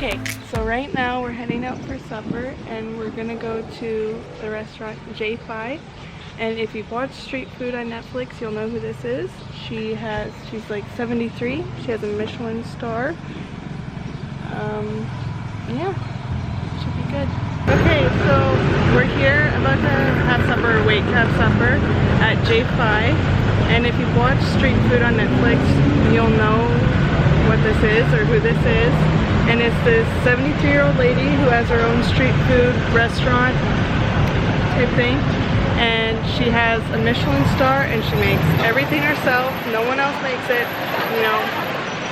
Okay, so right now we're heading out for supper and we're gonna go to the restaurant J5. And if you've watched Street Food on Netflix, you'll know who this is. She's like 73. She has a Michelin star. Yeah, should be good. Okay, so we're here about to have supper, wait to have supper at J5. And if you've watched Street Food on Netflix, you'll know what this is or who this is. And it's this 73-year-old lady who has her own street food restaurant type thing. And she has a Michelin star and she makes everything herself. No one else makes it, you know.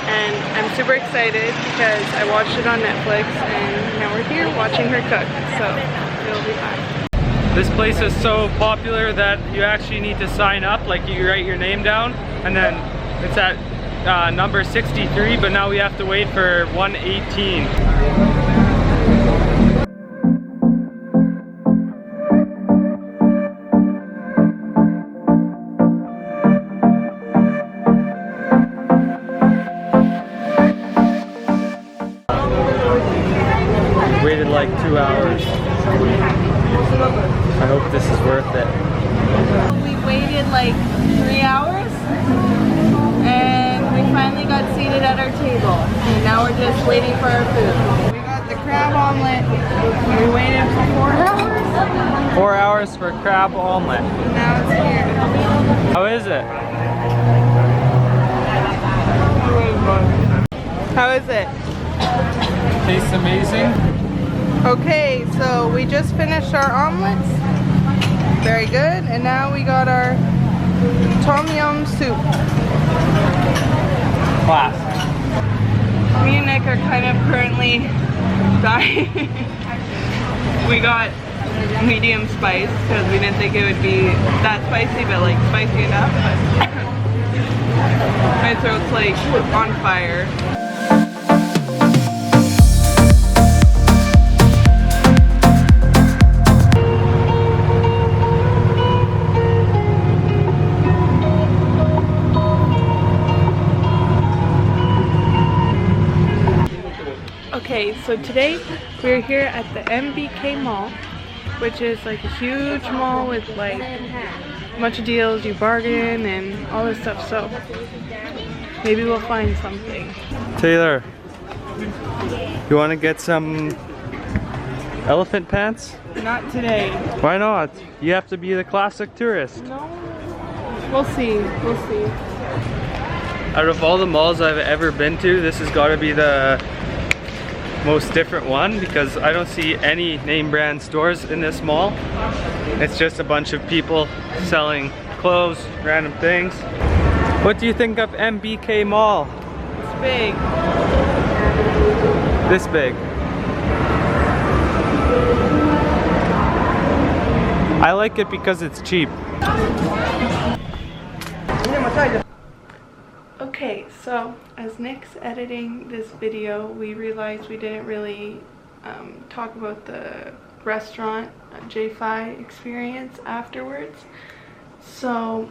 And I'm super excited because I watched it on Netflix and now we're here watching her cook. So it'll be fun. This place is so popular that you actually need to sign up. Like, you write your name down and then it's at number 63, but now we have to wait for 118. Waited like 2 hours. I hope this is worth it. We waited like 3 hours and we finally got seated at our table. And now we're just waiting for our food. We got the crab omelet. We waited for 4 hours. 4 hours for crab omelet. And now it's here. How is it? How is it? Tastes amazing. Okay, so we just finished our omelets. Very good. And now we got our tom yum soup. Class. Me and Nick are kind of currently dying. We got medium spice because we didn't think it would be that spicy, but like spicy enough. My throat's like on fire. Okay, so today we're here at the MBK Mall, which is like a huge mall with like a bunch of deals, you bargain and all this stuff, so maybe we'll find something. Taylor, you want to get some elephant pants? Not today. Why not? You have to be the classic tourist. No, we'll see, we'll see. Out of all the malls I've ever been to, this has got to be the most different one because I don't see any name brand stores in this mall. It's just a bunch of people selling clothes, random things. What do you think of MBK Mall? It's big. This big. I like it because it's cheap. Okay, so as Nick's editing this video, we realized we didn't really talk about the restaurant J5 experience afterwards. So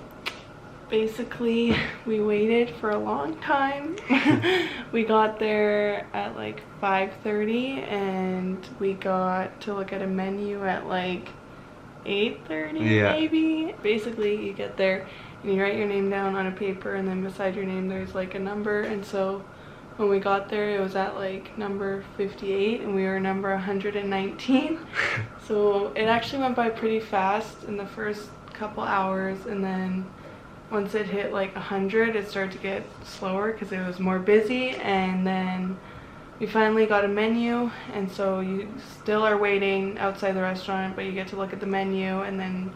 basically we waited for a long time. We got there at like 5:30 and we got to look at a menu at like 8:30 maybe. Basically you get there and you write your name down on a paper and then beside your name there's like a number, and so when we got there it was at like number 58 and we were number 119. So it actually went by pretty fast in the first couple hours, and then once it hit like 100 it started to get slower because it was more busy. And then we finally got a menu, and so you still are waiting outside the restaurant, but you get to look at the menu, and then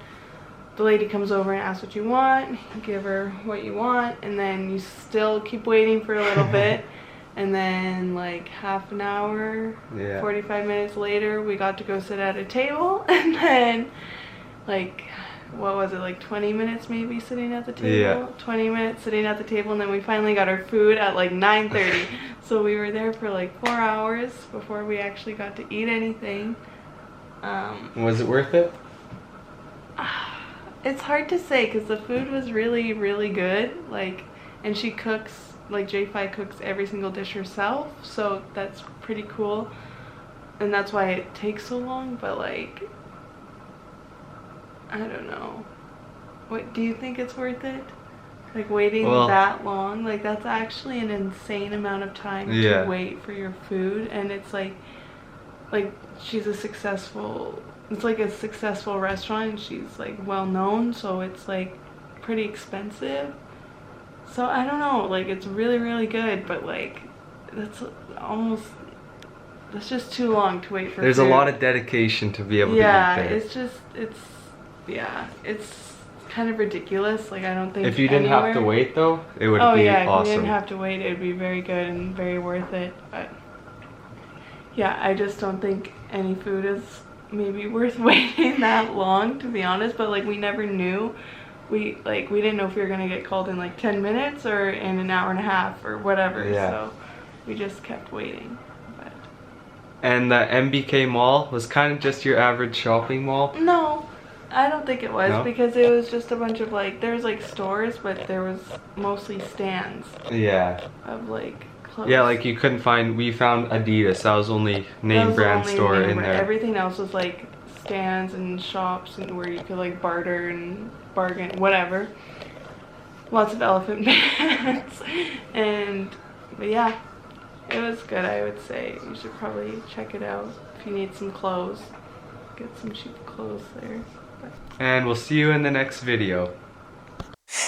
the lady comes over and asks what you want, you give her what you want, and then you still keep waiting for a little bit, and then like half an hour, 45 minutes later, we got to go sit at a table, and then like, what was it, like 20 minutes maybe sitting at the table? 20 minutes sitting at the table, and then we finally got our food at like 9:30. So we were there for like 4 hours before we actually got to eat anything. Was it worth it? It's hard to say because the food was really, really good. Like, and she cooks like J5 cooks every single dish herself, so that's pretty cool, and that's why it takes so long. But like, I don't know, what do you think, it's worth it? Like waiting that long? Like that's actually an insane amount of time to wait for your food, and it's like she's a successful, it's like a successful restaurant, she's like well known, so it's like pretty expensive. So I don't know, like it's really good, but like that's just too long to wait for There's food. a lot of dedication to be able to eat there. It's kind of ridiculous. Like I don't think if you didn't have to wait though, it would be awesome. If you didn't have to wait, it would be very good and very worth it. But yeah, I just don't think any food is maybe worth waiting that long, to be honest. But like we never knew. We didn't know if we were gonna get called in like 10 minutes or in an hour and a half or whatever. So we just kept waiting. But. And the MBK Mall was kind of just your average shopping mall? No, I don't think it was, because it was just a bunch of like, there was like stores, but there was mostly stands. Yeah. Of like clothes. Yeah, like you couldn't find, we found Adidas, that was the only name brand store in there. Everything else was like stands and shops and where you could like barter and bargain, whatever. Lots of elephant pants. But yeah, it was good. I would say you should probably check it out if you need some clothes. Get some cheap clothes there. And we'll see you in the next video.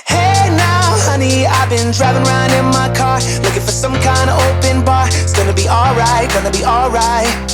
Hey now, honey, I've been driving around in my car, looking for some kind of open bar. It's gonna be alright, gonna be alright.